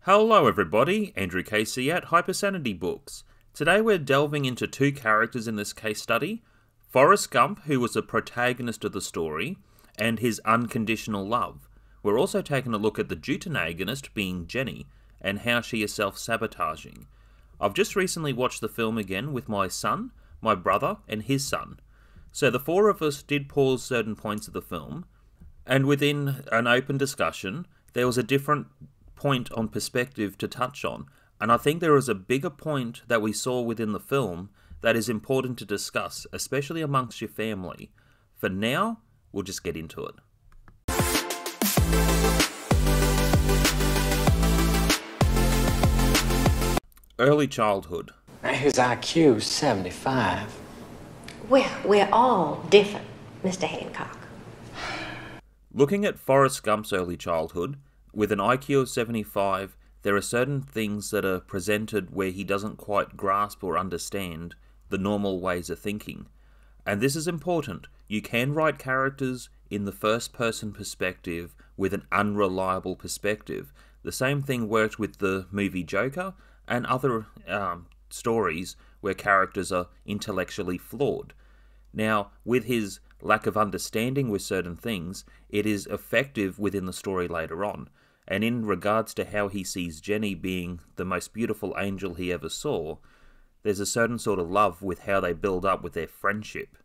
Hello everybody, Andrew Casey at Hypersanitybooks. Today we're delving into two characters in this case study, Forrest Gump, who was the protagonist of the story, and his unconditional love. We're also taking a look at the deuteragonist, being Jenny, and how she is self-sabotaging. I've just recently watched the film again with my son, my brother, and his son. So the four of us did pause certain points of the film, and within an open discussion, there was a different point on perspective to touch on, and I think there is a bigger point that we saw within the film that is important to discuss, especially amongst your family. For now, we'll just get into it. Early childhood. His IQ 75. Well, we're all different, Mr. Hancock. Looking at Forrest Gump's early childhood, with an IQ of 75, there are certain things that are presented where he doesn't quite grasp or understand the normal ways of thinking. And this is important. You can write characters in the first-person perspective with an unreliable perspective. The same thing worked with the movie Joker and other stories where characters are intellectually flawed. Now, with his lack of understanding with certain things, it is effective within the story later on. And in regards to how he sees Jenny being the most beautiful angel he ever saw, there's a certain sort of love with how they build up with their friendship.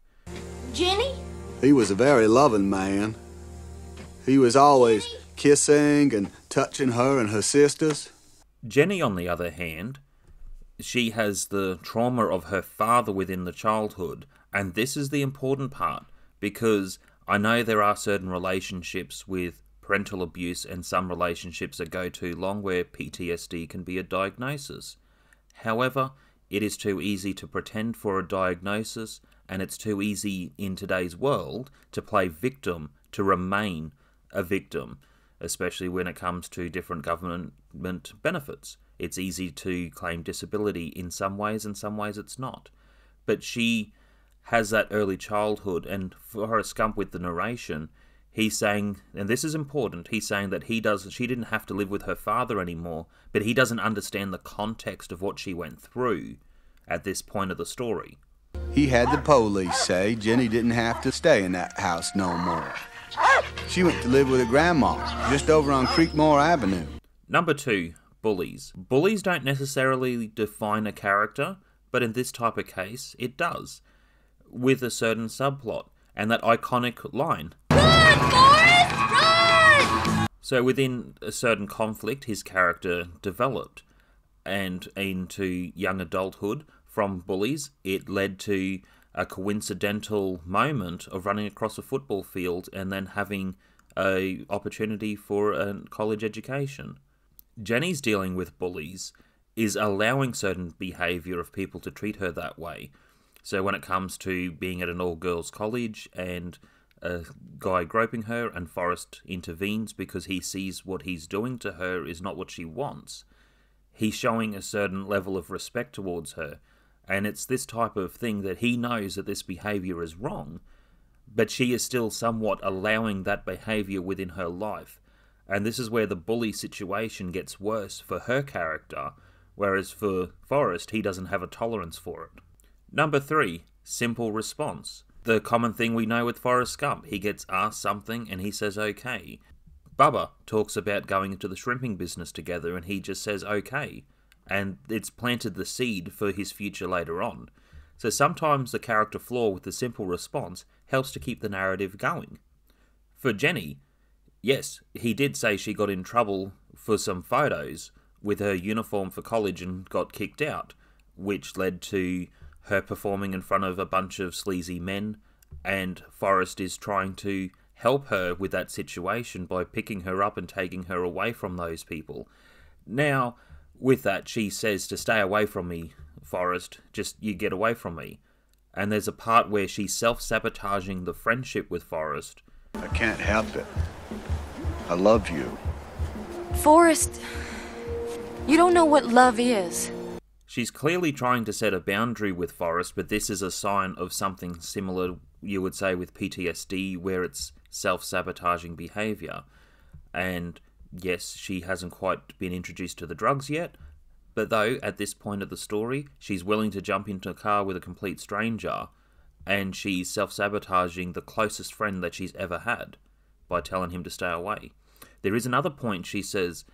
Jenny? He was a very loving man. He was always kissing and touching her and her sisters. Jenny, on the other hand, she has the trauma of her father within the childhood, and this is the important part, because I know there are certain relationships with parental abuse and some relationships that go too long where PTSD can be a diagnosis. However, it is too easy to pretend for a diagnosis, and it's too easy in today's world to play victim, to remain a victim, especially when it comes to different government benefits. It's easy to claim disability in some ways, and some ways it's not. But she has that early childhood, and Forrest Gump with the narration, he's saying, and this is important, he's saying that she didn't have to live with her father anymore, but he doesn't understand the context of what she went through at this point of the story. He had the police say Jenny didn't have to stay in that house no more. She went to live with her grandma, just over on Creekmore Avenue. Number 2, bullies. Bullies don't necessarily define a character, but in this type of case, it does, with a certain subplot, and that iconic line. Run, Forrest! Run! So within a certain conflict, his character developed, and into young adulthood, from bullies, it led to a coincidental moment of running across a football field and then having an opportunity for a college education. Jenny's dealing with bullies is allowing certain behaviour of people to treat her that way. So when it comes to being at an all-girls college and a guy groping her and Forrest intervenes because he sees what he's doing to her is not what she wants, he's showing a certain level of respect towards her. And it's this type of thing that he knows that this behaviour is wrong, but she is still somewhat allowing that behaviour within her life. And this is where the bully situation gets worse for her character, whereas for Forrest, he doesn't have a tolerance for it. Number 3, simple response. The common thing we know with Forrest Gump, he gets asked something and he says okay. Bubba talks about going into the shrimping business together and he just says okay. And it's planted the seed for his future later on. So sometimes the character flaw with the simple response helps to keep the narrative going. For Jenny, yes, he did say she got in trouble for some photos with her uniform for college and got kicked out, which led to her performing in front of a bunch of sleazy men, and Forrest is trying to help her with that situation by picking her up and taking her away from those people. Now, with that, she says to stay away from me, Forrest, just you get away from me. And there's a part where she's self-sabotaging the friendship with Forrest. I can't help it. I love you. Forrest, you don't know what love is. She's clearly trying to set a boundary with Forrest, but this is a sign of something similar, you would say, with PTSD, where it's self-sabotaging behaviour. And yes, she hasn't quite been introduced to the drugs yet, but though, at this point of the story, she's willing to jump into a car with a complete stranger, and she's self-sabotaging the closest friend that she's ever had by telling him to stay away. There is another point she says,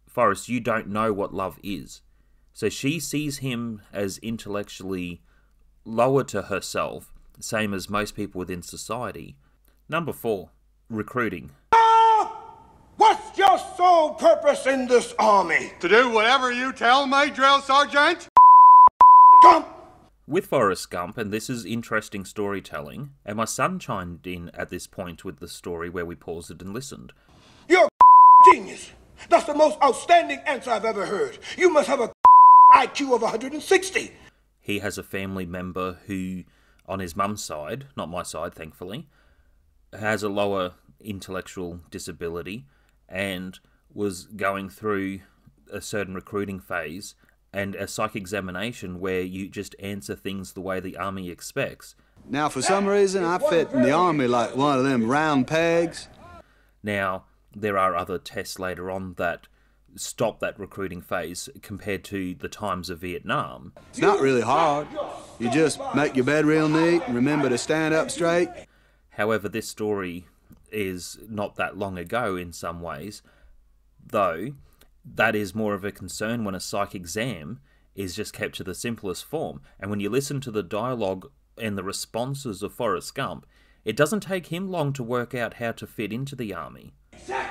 Forrest, you don't know what love is. So she sees him as intellectually lower to herself, same as most people within society. Number 4, recruiting. What's your sole purpose in this army? To do whatever you tell me, drill sergeant. Gump! With Forrest Gump, and this is interesting storytelling, and my son chimed in at this point with the story where we paused it and listened. You're a genius. That's the most outstanding answer I've ever heard. You must have a IQ of 160. He has a family member who, on his mum's side, not my side thankfully, has a lower intellectual disability and was going through a certain recruiting phase and a psych examination where you just answer things the way the army expects. Now, for some reason, I fit in the army like one of them round pegs. Now, there are other tests later on that stop that recruiting phase compared to the times of Vietnam. It's not really hard. You just make your bed real neat and remember to stand up straight. However, this story is not that long ago in some ways, though that is more of a concern when a psych exam is just kept to the simplest form. And when you listen to the dialogue and the responses of Forrest Gump, it doesn't take him long to work out how to fit into the army.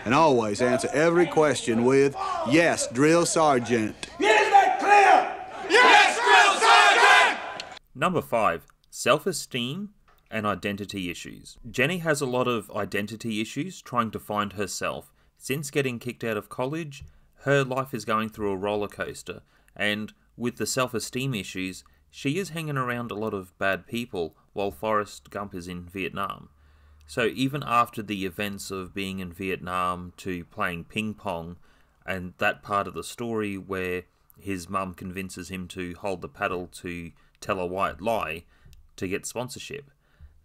And always answer every question with, yes, drill sergeant. Is that clear? Yes, drill sergeant! Number 5, self-esteem and identity issues. Jenny has a lot of identity issues trying to find herself. Since getting kicked out of college, her life is going through a roller coaster, and with the self-esteem issues, she is hanging around a lot of bad people while Forrest Gump is in Vietnam. So even after the events of being in Vietnam to playing ping pong, and that part of the story where his mum convinces him to hold the paddle to tell a white lie to get sponsorship.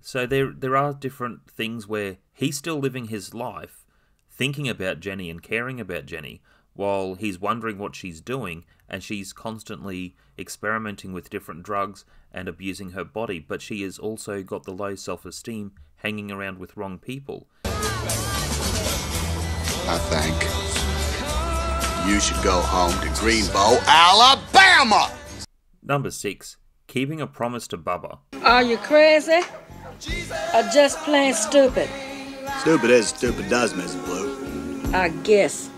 So there are different things where he's still living his life, thinking about Jenny and caring about Jenny, while he's wondering what she's doing, and she's constantly experimenting with different drugs and abusing her body, but she has also got the low self-esteem, hanging around with wrong people. I think you should go home to Greenbow, Alabama! Number 6, keeping a promise to Bubba. Are you crazy? Or just plain stupid? Stupid as stupid does, Mrs. Blue. I guess.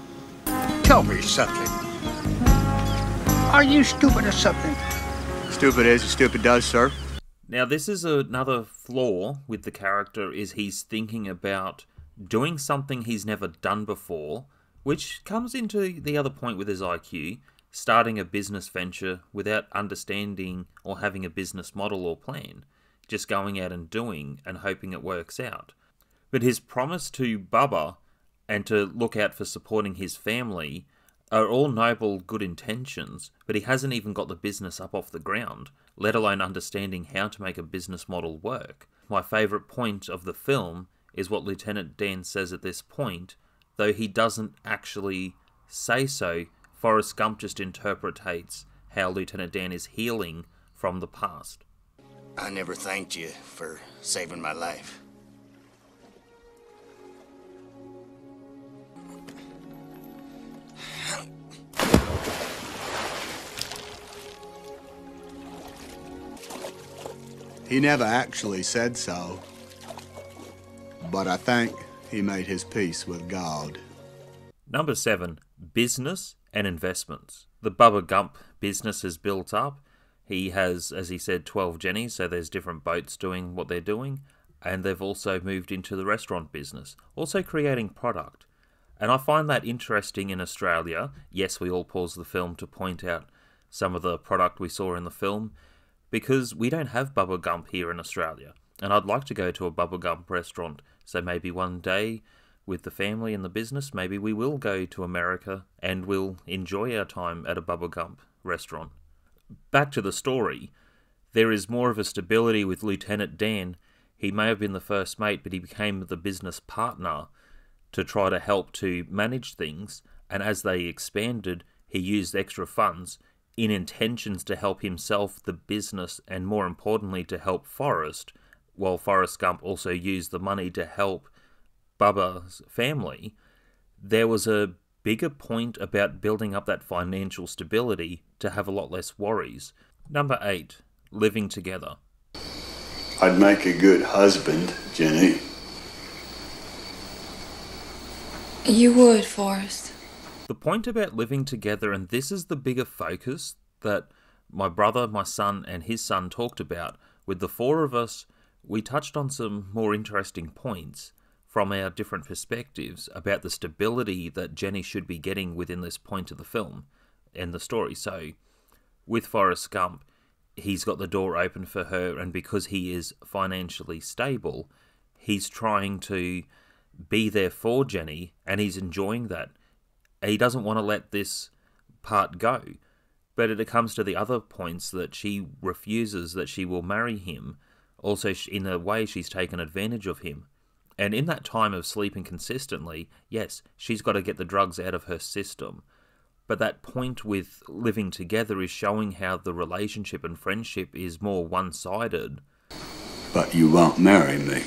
Tell me something. Are you stupid or something? Stupid as stupid does, sir. Now this is another flaw with the character, is he's thinking about doing something he's never done before, which comes into the other point with his IQ, starting a business venture without understanding or having a business model or plan, just going out and doing and hoping it works out. But his promise to Bubba and to look out for supporting his family are all noble, good intentions, but he hasn't even got the business up off the ground, let alone understanding how to make a business model work. My favourite point of the film is what Lieutenant Dan says at this point, though he doesn't actually say so. Forrest Gump just interpretates how Lieutenant Dan is healing from the past. I never thanked you for saving my life. He never actually said so, but I think he made his peace with God. Number 7, business and investments. The Bubba Gump business is built up. He has, as he said, 12 Jennies, so there's different boats doing what they're doing, and they've also moved into the restaurant business, also creating product. And I find that interesting in Australia. Yes, we all pause the film to point out some of the product we saw in the film, because we don't have Bubba Gump here in Australia. And I'd like to go to a Bubba Gump restaurant, so maybe one day with the family and the business, maybe we will go to America and we'll enjoy our time at a Bubba Gump restaurant. Back to the story, there is more of a stability with Lieutenant Dan. He may have been the first mate, but he became the business partner to try to help to manage things, and as they expanded, he used extra funds in intentions to help himself, the business, and more importantly to help Forrest, while Forrest Gump also used the money to help Bubba's family. There was a bigger point about building up that financial stability to have a lot less worries. Number 8, living together. I'd make a good husband, Jenny. You would, Forrest. The point about living together, and this is the bigger focus that my brother, my son, and his son talked about. With the 4 of us, we touched on some more interesting points from our different perspectives about the stability that Jenny should be getting within this point of the film and the story. So, with Forrest Gump, he's got the door open for her, and because he is financially stable, he's trying to be there for Jenny, and he's enjoying that. He doesn't want to let this part go. But it comes to the other points that she refuses that she will marry him. Also, in a way, she's taken advantage of him. And in that time of sleeping consistently, yes, she's got to get the drugs out of her system. But that point with living together is showing how the relationship and friendship is more one-sided. But you won't marry me.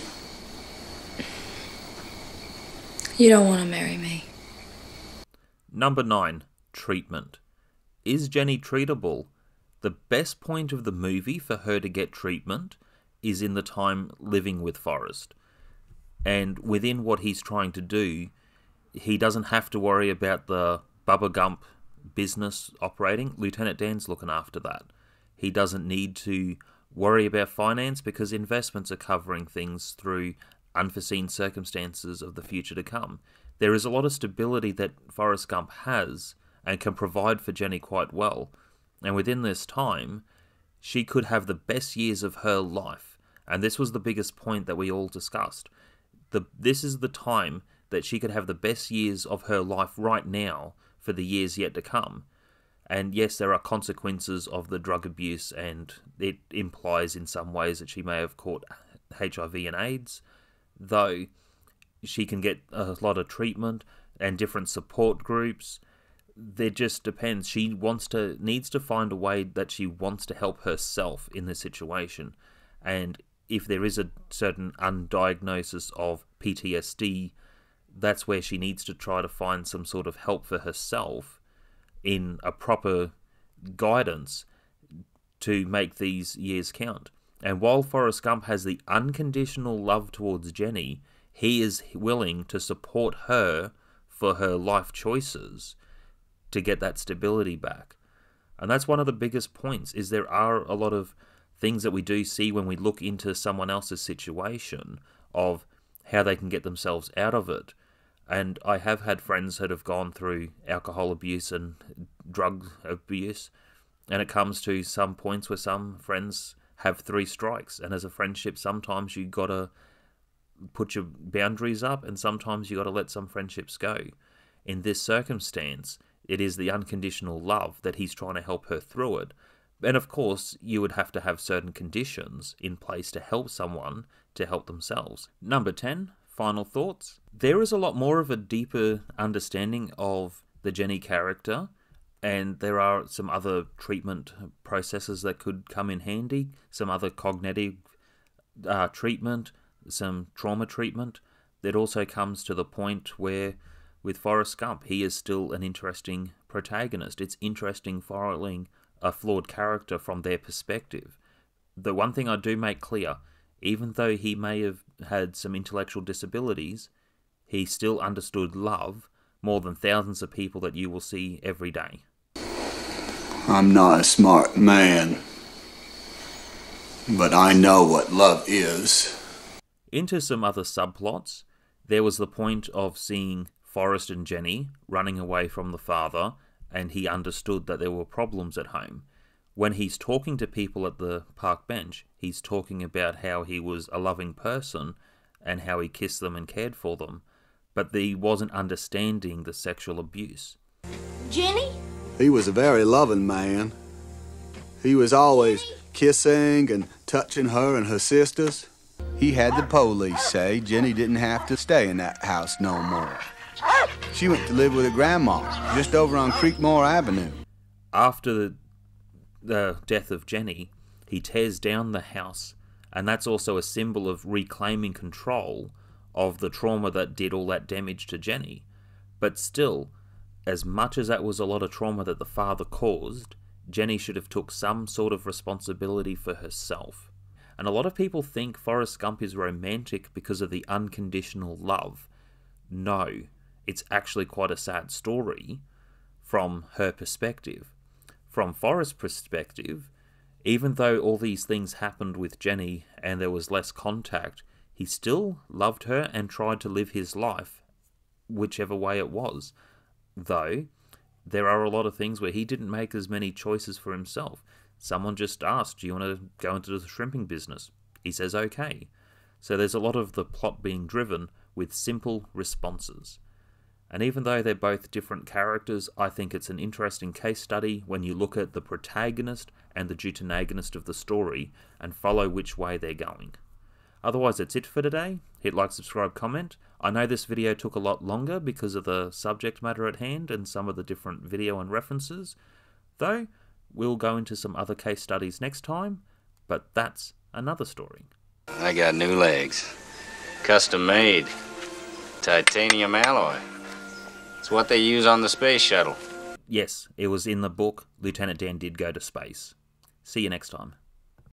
You don't want to marry me. Number 9, treatment. Is Jenny treatable? The best point of the movie for her to get treatment is in the time living with Forrest. And within what he's trying to do, he doesn't have to worry about the Bubba Gump business operating. Lieutenant Dan's looking after that. He doesn't need to worry about finance because investments are covering things through unforeseen circumstances of the future to come. There is a lot of stability that Forrest Gump has and can provide for Jenny quite well. And within this time, she could have the best years of her life. And this was the biggest point that we all discussed. This is the time that she could have the best years of her life right now for the years yet to come. And yes, there are consequences of the drug abuse, and it implies in some ways that she may have caught HIV and AIDS, though she can get a lot of treatment and different support groups. It just depends. She needs to find a way that she wants to help herself in this situation. And if there is a certain undiagnosis of PTSD, that's where she needs to try to find some sort of help for herself in a proper guidance to make these years count. And while Forrest Gump has the unconditional love towards Jenny, he is willing to support her for her life choices to get that stability back. And that's one of the biggest points, is there are a lot of things that we do see when we look into someone else's situation of how they can get themselves out of it. And I have had friends that have gone through alcohol abuse and drug abuse, and it comes to some points where some friends have 3 strikes, and as a friendship sometimes you gotta put your boundaries up, and sometimes you gotta let some friendships go. In this circumstance, it is the unconditional love that he's trying to help her through it. And of course, you would have to have certain conditions in place to help someone to help themselves. Number 10, final thoughts. There is a lot more of a deeper understanding of the Jenny character, and there are some other treatment processes that could come in handy, some other cognitive treatment, some trauma treatment. That also comes to the point where, with Forrest Gump, he is still an interesting protagonist. It's interesting following a flawed character from their perspective. The one thing I do make clear, even though he may have had some intellectual disabilities, he still understood love more than thousands of people that you will see every day. I'm not a smart man, but I know what love is. Into some other subplots, there was the point of seeing Forrest and Jenny running away from the father, and he understood that there were problems at home. When he's talking to people at the park bench, he's talking about how he was a loving person and how he kissed them and cared for them, but he wasn't understanding the sexual abuse. Jenny? He was a very loving man. He was always kissing and touching her and her sisters. He had the police say Jenny didn't have to stay in that house no more. She went to live with her grandma, just over on Creekmore Avenue. After the death of Jenny, he tears down the house, and that's also a symbol of reclaiming control of the trauma that did all that damage to Jenny. But still, as much as that was a lot of trauma that the father caused, Jenny should have took some sort of responsibility for herself. And a lot of people think Forrest Gump is romantic because of the unconditional love. No, it's actually quite a sad story from her perspective. From Forrest's perspective, even though all these things happened with Jenny and there was less contact, he still loved her and tried to live his life, whichever way it was. Though, there are a lot of things where he didn't make as many choices for himself. Someone just asked, do you want to go into the shrimping business? He says, okay. So there's a lot of the plot being driven with simple responses. And even though they're both different characters, I think it's an interesting case study when you look at the protagonist and the deuteragonist of the story and follow which way they're going. Otherwise, that's it for today. Hit like, subscribe, comment. I know this video took a lot longer because of the subject matter at hand and some of the different video and references, though we'll go into some other case studies next time, but that's another story. I got new legs. Custom made. Titanium alloy. It's what they use on the space shuttle. Yes, it was in the book. Lieutenant Dan did go to space. See you next time.